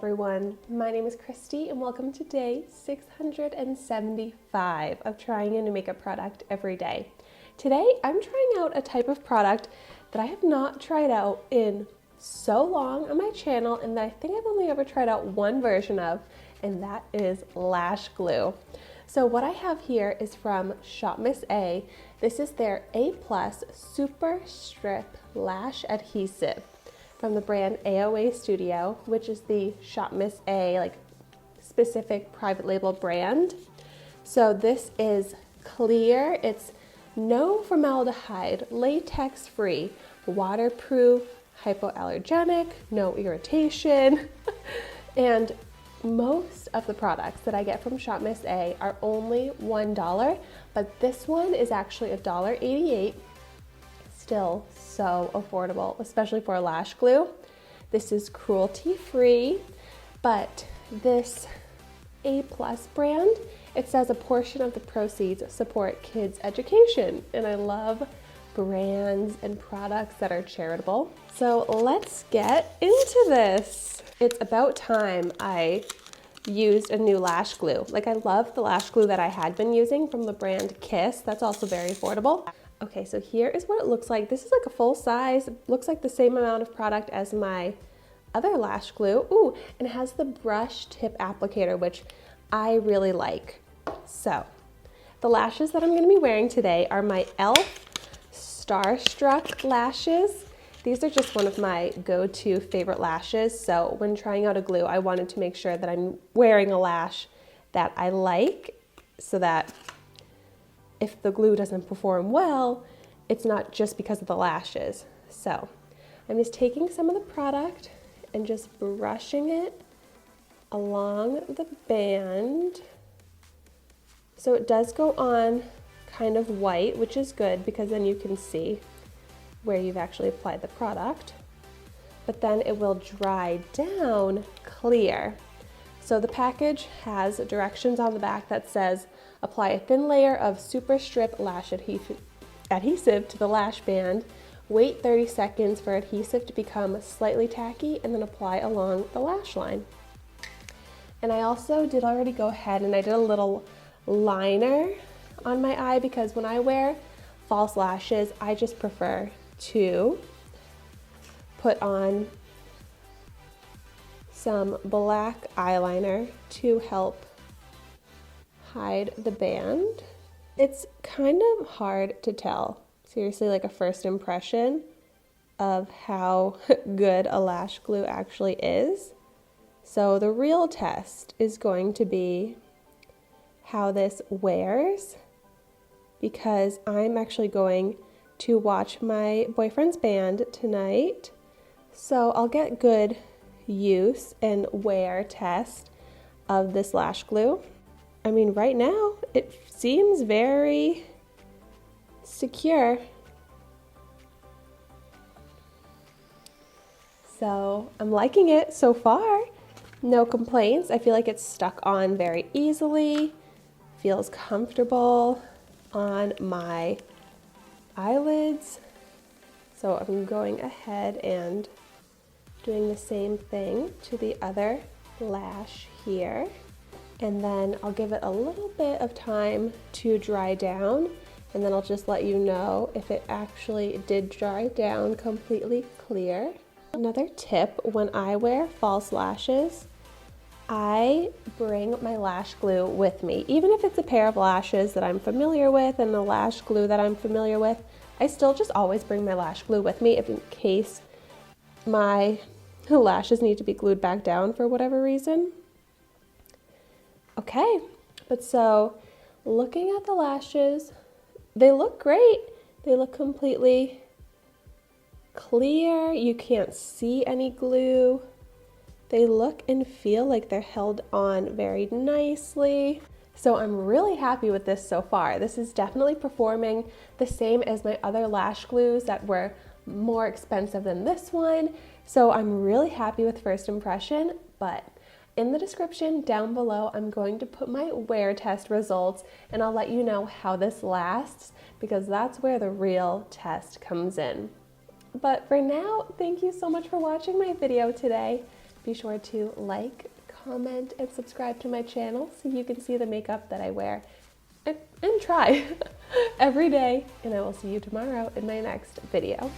everyone, my name is Christy and welcome to day 675 of trying a new makeup product every day. Today I'm trying out a type of product that I have not tried out in so long on my channel and that I think I've only ever tried out one version of, and that is lash glue. So what I have here is from Shopmissa. This is their A+ Super Strip Lash Adhesive from the brand AOA Studio, which is the Shopmissa specific private label brand. So this is clear, it's no formaldehyde, latex-free, waterproof, hypoallergenic, no irritation, and most of the products that I get from Shopmissa are only $1, but this one is actually $1.88. Still so affordable, especially for lash glue. This is cruelty free, but this A+ brand, it says a portion of the proceeds support kids' education, and I love brands and products that are charitable. So let's get into this. It's about time I used a new lash glue. I love the lash glue that I had been using from the brand Kiss. That's also very affordable. Okay, so here is what it looks like. This is like a full size, looks like the same amount of product as my other lash glue. Ooh, and it has the brush tip applicator, which I really like. So, the lashes that I'm gonna be wearing today are my e.l.f. Starstruck lashes. These are just one of my go-to favorite lashes. So when trying out a glue, I wanted to make sure that I'm wearing a lash that I like so that if the glue doesn't perform well, it's not just because of the lashes. So I'm just taking some of the product and just brushing it along the band. So it does go on kind of white, which is good because then you can see where you've actually applied the product. But then it will dry down clear. So the package has directions on the back that says, apply a thin layer of Super Strip Lash Adhesive to the lash band, wait 30 seconds for adhesive to become slightly tacky, and then apply along the lash line. And I also did already go ahead and I did a little liner on my eye because when I wear false lashes, I just prefer to put on some black eyeliner to help hide the band. It's kind of hard to tell, seriously, like a first impression of how good a lash glue actually is. So the real test is going to be how this wears, because I'm actually going to watch my boyfriend's band tonight. So I'll get good use and wear test of this lash glue. I mean, right now it seems very secure. So I'm liking it so far. No complaints. I feel like it's stuck on very easily. Feels comfortable on my eyelids. So I'm going ahead and doing the same thing to the other lash here. And then I'll give it a little bit of time to dry down, and then I'll just let you know if it actually did dry down completely clear. Another tip, when I wear false lashes, I bring my lash glue with me. Even if it's a pair of lashes that I'm familiar with and a lash glue that I'm familiar with, I still just always bring my lash glue with me if in case my lashes need to be glued back down for whatever reason. Okay, but so looking at the lashes, they look great. They look completely clear. You can't see any glue. They look and feel like they're held on very nicely. So I'm really happy with this so far. This is definitely performing the same as my other lash glues that were more expensive than this one. So I'm really happy with first impression, but in the description down below, I'm going to put my wear test results and I'll let you know how this lasts because that's where the real test comes in. But for now, thank you so much for watching my video today. Be sure to like, comment, and subscribe to my channel so you can see the makeup that I wear and try every day. And I will see you tomorrow in my next video.